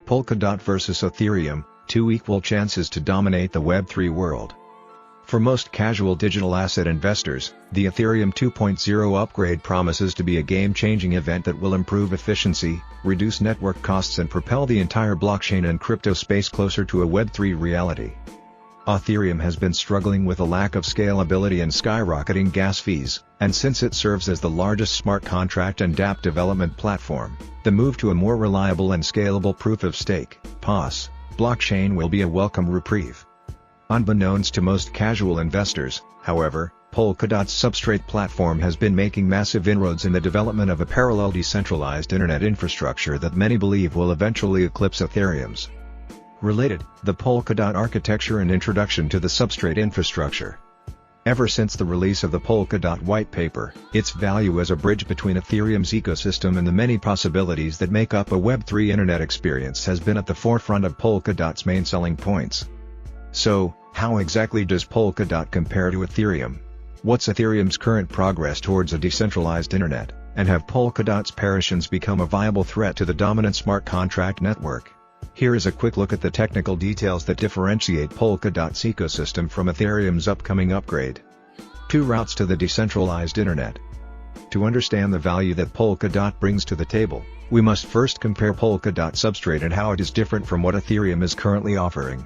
Polkadot versus Ethereum, two equal chances to dominate the Web3 world. For most casual digital asset investors, the Ethereum 2.0 upgrade promises to be a game-changing event that will improve efficiency, reduce network costs and propel the entire blockchain and crypto space closer to a Web3 reality. Ethereum has been struggling with a lack of scalability and skyrocketing gas fees, and since it serves as the largest smart contract and DApp development platform, the move to a more reliable and scalable proof-of-stake (POS) blockchain will be a welcome reprieve. Unbeknownst to most casual investors, however, Polkadot's Substrate platform has been making massive inroads in the development of a parallel decentralized internet infrastructure that many believe will eventually eclipse Ethereum's. Related, the Polkadot architecture and introduction to the Substrate infrastructure. Ever since the release of the Polkadot white paper, its value as a bridge between Ethereum's ecosystem and the many possibilities that make up a Web3 internet experience has been at the forefront of Polkadot's main selling points. So, how exactly does Polkadot compare to Ethereum? What's Ethereum's current progress towards a decentralized internet, and have Polkadot's parachains become a viable threat to the dominant smart contract network? Here is a quick look at the technical details that differentiate Polkadot's ecosystem from Ethereum's upcoming upgrade. 2 routes to the decentralized internet. To understand the value that Polkadot brings to the table, we must first compare Polkadot Substrate and how it is different from what Ethereum is currently offering.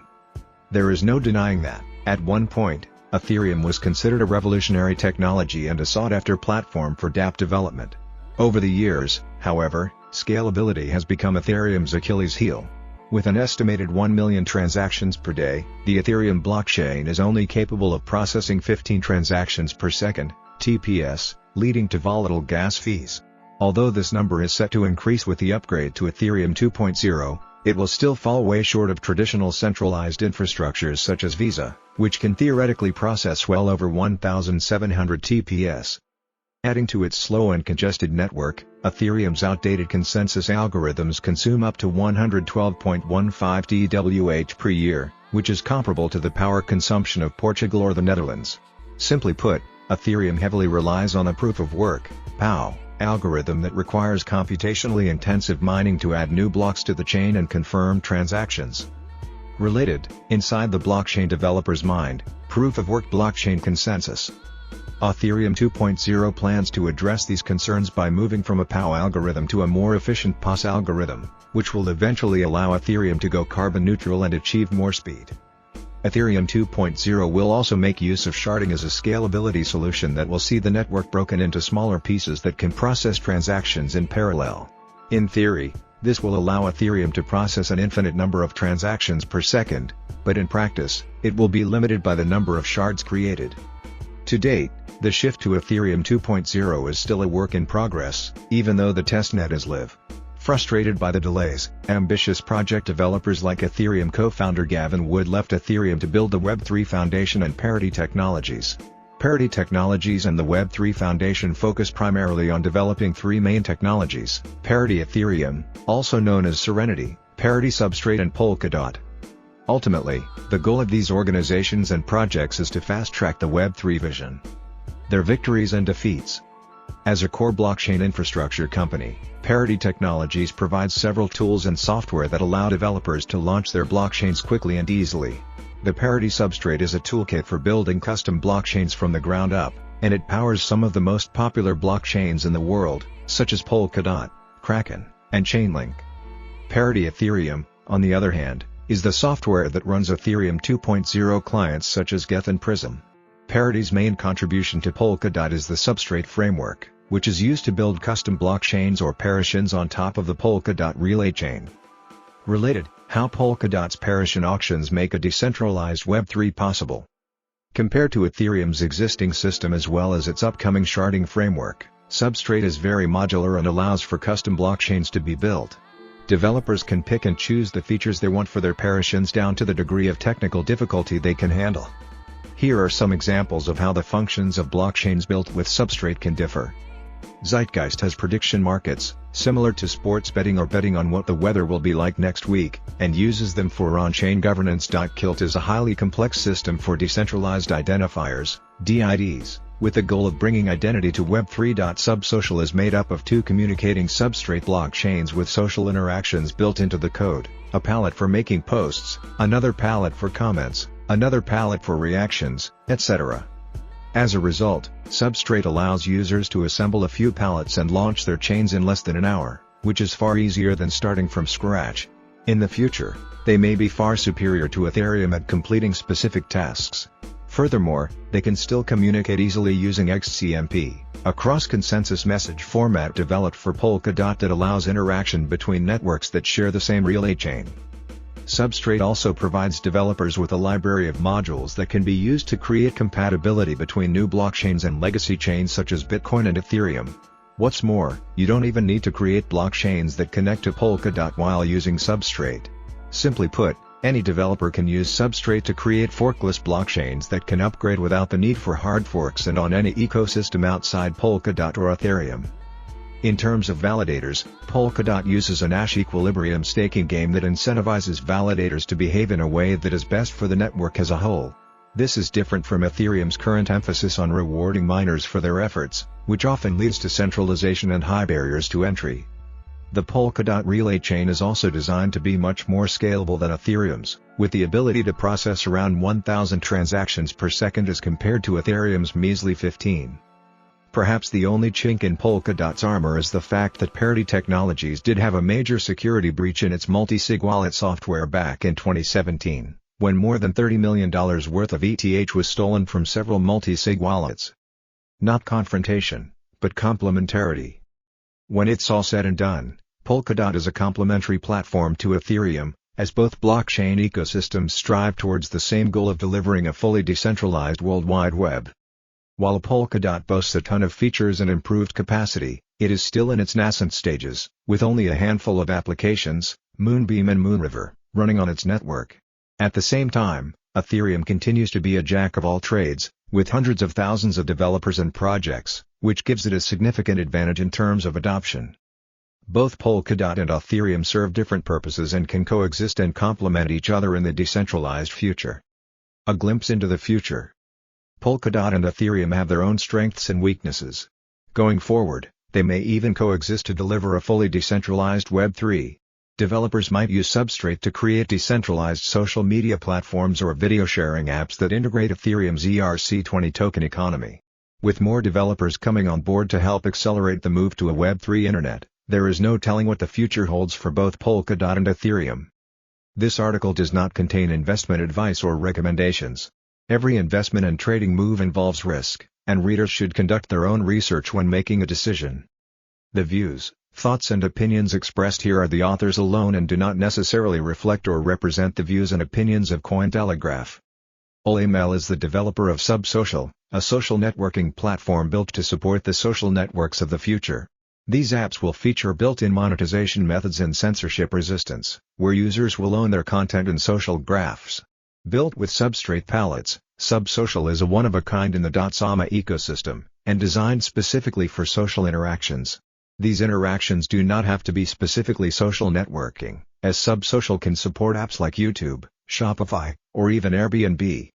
There is no denying that, at one point, Ethereum was considered a revolutionary technology and a sought-after platform for DApp development. Over the years, however, scalability has become Ethereum's Achilles heel. With an estimated 1 million transactions per day, the Ethereum blockchain is only capable of processing 15 transactions per second, TPS, leading to volatile gas fees. Although this number is set to increase with the upgrade to Ethereum 2.0, it will still fall way short of traditional centralized infrastructures such as Visa, which can theoretically process well over 1,700 TPS. Adding to its slow and congested network, Ethereum's outdated consensus algorithms consume up to 112.15 TWh per year, which is comparable to the power consumption of Portugal or the Netherlands. Simply put, Ethereum heavily relies on a proof-of-work (POW) algorithm that requires computationally intensive mining to add new blocks to the chain and confirm transactions. Related, inside the blockchain developer's mind, proof-of-work blockchain consensus. Ethereum 2.0 plans to address these concerns by moving from a POW algorithm to a more efficient POS algorithm, which will eventually allow Ethereum to go carbon neutral and achieve more speed. Ethereum 2.0 will also make use of sharding as a scalability solution that will see the network broken into smaller pieces that can process transactions in parallel. In theory, this will allow Ethereum to process an infinite number of transactions per second, but in practice, it will be limited by the number of shards created. To date, the shift to Ethereum 2.0 is still a work in progress, even though the testnet is live. Frustrated by the delays, ambitious project developers like Ethereum co-founder Gavin Wood left Ethereum to build the Web3 Foundation and Parity Technologies. Parity Technologies and the Web3 Foundation focus primarily on developing 3 main technologies: Parity Ethereum, also known as Serenity, Parity Substrate and Polkadot. Ultimately, the goal of these organizations and projects is to fast-track the Web3 vision. Their victories and defeats. As a core blockchain infrastructure company, Parity Technologies provides several tools and software that allow developers to launch their blockchains quickly and easily. The Parity Substrate is a toolkit for building custom blockchains from the ground up, and it powers some of the most popular blockchains in the world, such as Polkadot, Kraken, and Chainlink. Parity Ethereum, on the other hand, is the software that runs Ethereum 2.0 clients such as Geth and Prism. Parity's main contribution to Polkadot is the Substrate framework, which is used to build custom blockchains or parachains on top of the Polkadot relay chain. Related, how Polkadot's parachain auctions make a decentralized Web3 possible. Compared to Ethereum's existing system as well as its upcoming sharding framework, Substrate is very modular and allows for custom blockchains to be built. Developers can pick and choose the features they want for their parachains down to the degree of technical difficulty they can handle. Here are some examples of how the functions of blockchains built with Substrate can differ. Zeitgeist has prediction markets, similar to sports betting or betting on what the weather will be like next week, and uses them for on-chain governance. Kilt is a highly complex system for decentralized identifiers, DIDs, with the goal of bringing identity to Web3. Subsocial is made up of two communicating Substrate blockchains with social interactions built into the code, a palette for making posts, another palette for comments, another palette for reactions, etc. As a result, Substrate allows users to assemble a few palettes and launch their chains in less than an hour, which is far easier than starting from scratch. In the future, they may be far superior to Ethereum at completing specific tasks. Furthermore, they can still communicate easily using XCMP, a cross-consensus message format developed for Polkadot that allows interaction between networks that share the same relay chain. Substrate also provides developers with a library of modules that can be used to create compatibility between new blockchains and legacy chains such as Bitcoin and Ethereum. What's more, you don't even need to create blockchains that connect to Polkadot while using Substrate. Simply put, any developer can use Substrate to create forkless blockchains that can upgrade without the need for hard forks and on any ecosystem outside Polkadot or Ethereum. In terms of validators, Polkadot uses a Nash equilibrium staking game that incentivizes validators to behave in a way that is best for the network as a whole. This is different from Ethereum's current emphasis on rewarding miners for their efforts, which often leads to centralization and high barriers to entry. The Polkadot relay chain is also designed to be much more scalable than Ethereum's, with the ability to process around 1,000 transactions per second as compared to Ethereum's measly 15. Perhaps the only chink in Polkadot's armor is the fact that Parity Technologies did have a major security breach in its multi-sig wallet software back in 2017, when more than $30 million worth of ETH was stolen from several multi-sig wallets. Not confrontation, but complementarity. When it's all said and done, Polkadot is a complementary platform to Ethereum, as both blockchain ecosystems strive towards the same goal of delivering a fully decentralized World Wide Web. While Polkadot boasts a ton of features and improved capacity, it is still in its nascent stages, with only a handful of applications, Moonbeam and Moonriver, running on its network. At the same time, Ethereum continues to be a jack of all trades, with hundreds of thousands of developers and projects, which gives it a significant advantage in terms of adoption. Both Polkadot and Ethereum serve different purposes and can coexist and complement each other in the decentralized future. A glimpse into the future. Polkadot and Ethereum have their own strengths and weaknesses. Going forward, they may even coexist to deliver a fully decentralized Web3. Developers might use Substrate to create decentralized social media platforms or video sharing apps that integrate Ethereum's ERC20 token economy. With more developers coming on board to help accelerate the move to a Web3 internet, there is no telling what the future holds for both Polkadot and Ethereum. This article does not contain investment advice or recommendations. Every investment and trading move involves risk, and readers should conduct their own research when making a decision. The views, thoughts and opinions expressed here are the authors alone and do not necessarily reflect or represent the views and opinions of Cointelegraph. OLML is the developer of Subsocial, a social networking platform built to support the social networks of the future. These apps will feature built-in monetization methods and censorship resistance, where users will own their content and social graphs. Built with Substrate palettes, Subsocial is a one-of-a-kind in the .sama ecosystem, and designed specifically for social interactions. These interactions do not have to be specifically social networking, as Subsocial can support apps like YouTube, Shopify, or even Airbnb.